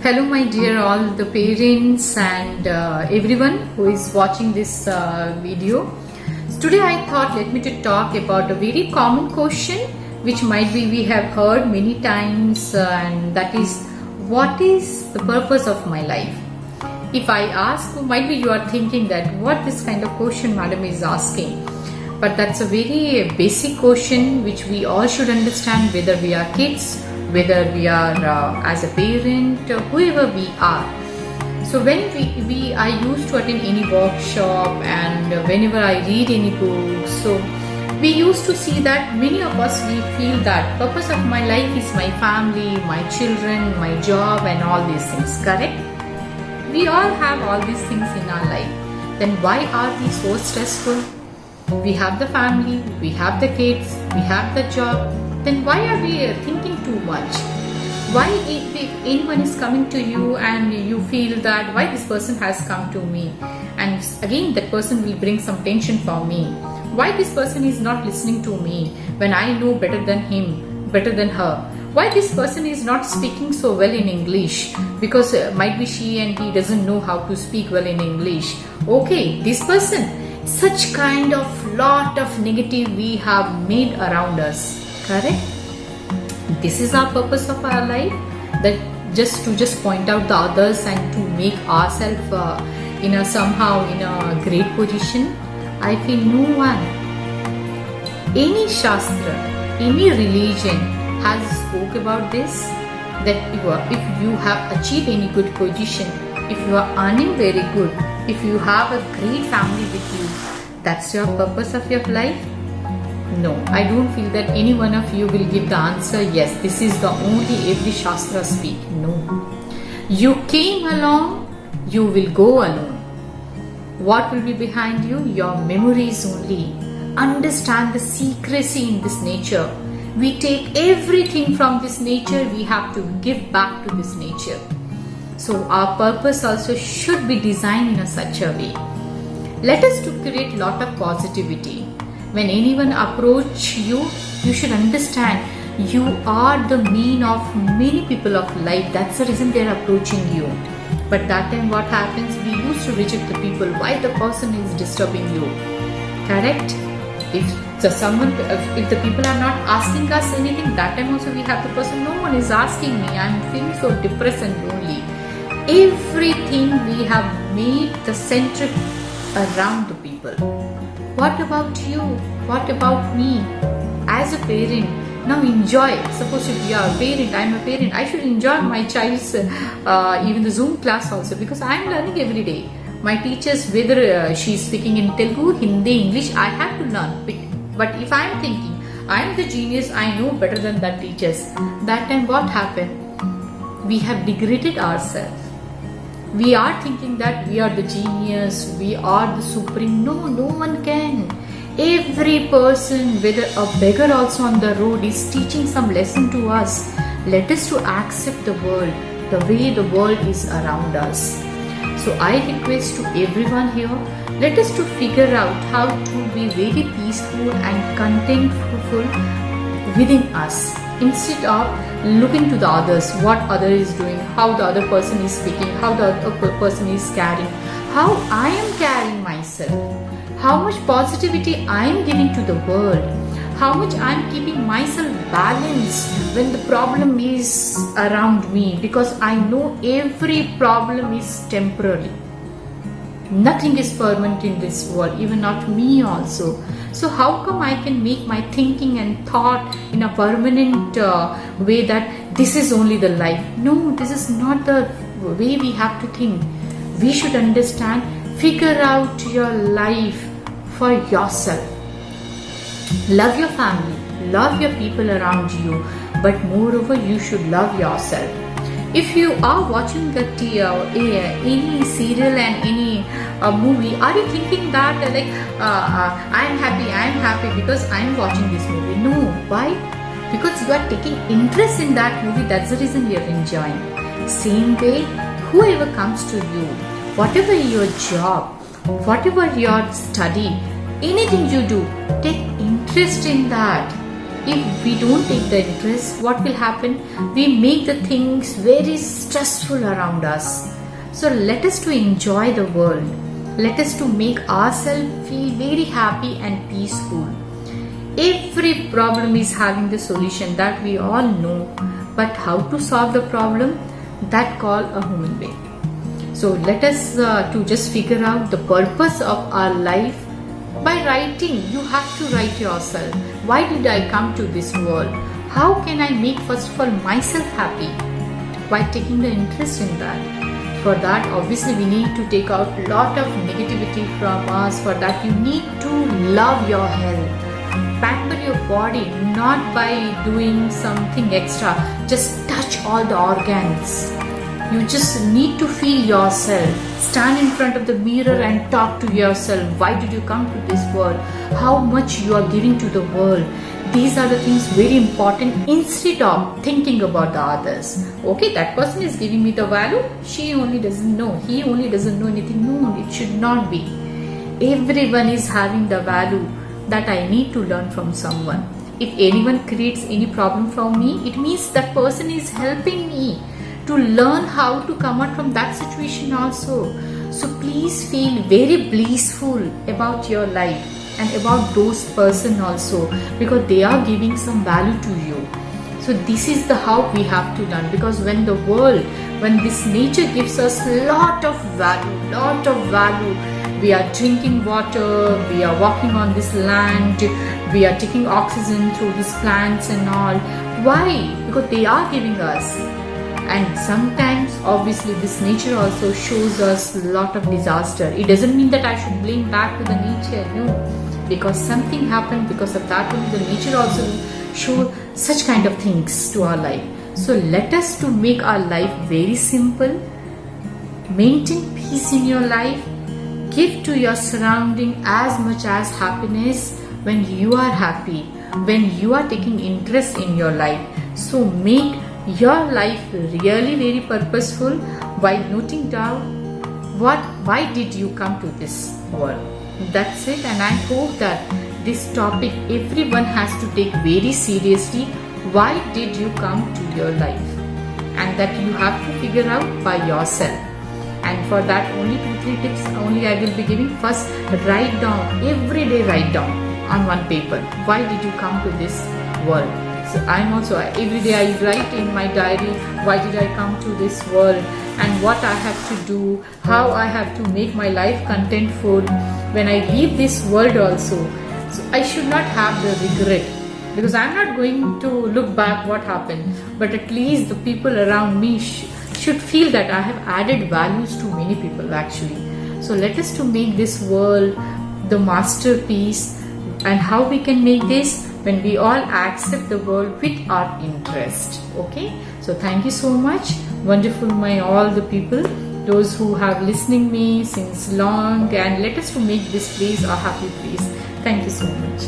Hello, my dear all the parents and everyone who is watching this video. So today I thought let me to talk about a very common question which might be we have heard many times and that is, what is the purpose of my life? If I ask, might be you are thinking that what this kind of question madam is asking. But that's a very basic question which we all should understand, whether we are kids, whether we are as a parent, whoever we are. So when I used to attend any workshop and whenever I read any books, so we used to see that many of us, we feel that purpose of my life is my family, my children, my job and all these things, correct? We all have all these things in our life. Then why are we so stressful? We have the family, we have the kids, we have the job. Then why are we thinking too much? Why if anyone is coming to you and you feel that why this person has come to me, and again that person will bring some tension for me. Why this person is not listening to me when I know better than him, better than her? Why this person is not speaking so well in English? Because might be she and he doesn't know how to speak well in English. Okay, this person, such kind of lot of negative we have made around us. Correct? This is our purpose of our life, that just to point out the others and to make ourselves somehow in a great position. I feel no one, any shastra, any religion has spoke about this, that if you have achieved any good position, if you are earning very good, if you have a great family with you, that's your purpose of your life. No, I don't feel that any one of you will give the answer, yes, this is the only every Shastra speak. No. You came along, you will go alone. What will be behind you? Your memories only. Understand the secrecy in this nature. We take everything from this nature, we have to give back to this nature. So our purpose also should be designed in such a way. Let us to create lot of positivity. When anyone approach you, you should understand you are the mean of many people of life. That's the reason they are approaching you. But that time what happens? We used to reject the people. Why the person is disturbing you? Correct? If the people are not asking us anything, that time also we have the person, no one is asking me. I am feeling so depressed and lonely. Everything we have made the center around the people. What about you? What about me? As a parent, now enjoy. Suppose if you are a parent, I am a parent, I should enjoy my child's even the Zoom class also, because I am learning every day. My teachers, whether she is speaking in Telugu, Hindi, English, I have to learn. But if I am thinking, I am the genius, I know better than that teachers, that time what happened? We have degraded ourselves. We are thinking that we are the genius, we are the supreme. No, no one can. Every person, whether a beggar also on the road, is teaching some lesson to us. Let us to accept the world, the way the world is around us. So I request to everyone here, let us to figure out how to be very peaceful and contentful within us, instead of looking to the others, what other is doing, how the other person is speaking, how the other person is carrying, how I am carrying myself, how much positivity I am giving to the world, how much I am keeping myself balanced when the problem is around me, because I know every problem is temporary. Nothing is permanent in this world, even not me also. So how come I can make my thinking and thought in a permanent way that this is only the life? No, this is not the way we have to think. We should understand, figure out your life for yourself. Love your family, love your people around you, but moreover you should love yourself. If you are watching any serial and any movie, are you thinking that I am happy because I am watching this movie? No. Why? Because you are taking interest in that movie. That's the reason you are enjoying. Same way, whoever comes to you, whatever your job, whatever your study, anything you do, take interest in that. if we don't take the interest, what will happen? We make the things very stressful around us. So let us to enjoy the world. Let us to make ourselves feel very happy and peaceful. Every problem is having the solution, that we all know, but how to solve the problem, that call a human being. So let us to just figure out the purpose of our life by writing. You have to write yourself. Why did I come to this world? How can I make first of all myself happy? By taking the interest in that. For that, obviously we need to take out a lot of negativity from us. For that, you need to love your health. Pamper your body, not by doing something extra. Just touch all the organs. You just need to feel yourself. Stand in front of the mirror and talk to yourself. Why did you come to this world? How much you are giving to the world? These are the things very important, instead of thinking about the others. Okay, that person is giving me the value. She only doesn't know. He only doesn't know anything. No, it should not be. Everyone is having the value that I need to learn from someone. If anyone creates any problem from me, it means that person is helping me to learn how to come out from that situation also. So please feel very blissful about your life and about those person also, because they are giving some value to you. So this is the how we have to learn, because when the world, when this nature gives us lot of value, we are drinking water, we are walking on this land, we are taking oxygen through these plants and all. Why? Because they are giving us. And sometimes obviously this nature also shows us a lot of disaster. It doesn't mean that I should blame back to the nature, no, because something happened. Because of that only the nature also show such kind of things to our life. So let us to make our life very simple. Maintain peace in your life. Give to your surrounding as much as happiness when you are happy, when you are taking interest in your life. So make your life really very purposeful by noting down why did you come to this world. That's it. And I hope that this topic everyone has to take very seriously. Why did you come to your life? And that you have to figure out by yourself. And for that only 2-3 tips only I will be giving. First, write down, every day write down on one paper, why did you come to this world. So I'm also, every day I write in my diary, why did I come to this world and what I have to do, how I have to make my life contentful when I leave this world also. So I should not have the regret, because I'm not going to look back what happened, but at least the people around me should feel that I have added values to many people actually. So let us to make this world the masterpiece. And how we can make this? When we all accept the world with our interest. Okay, so thank you so much. Wonderful, my all the people, those who have listening me since long, and let us to make this place a happy place. Thank you so much.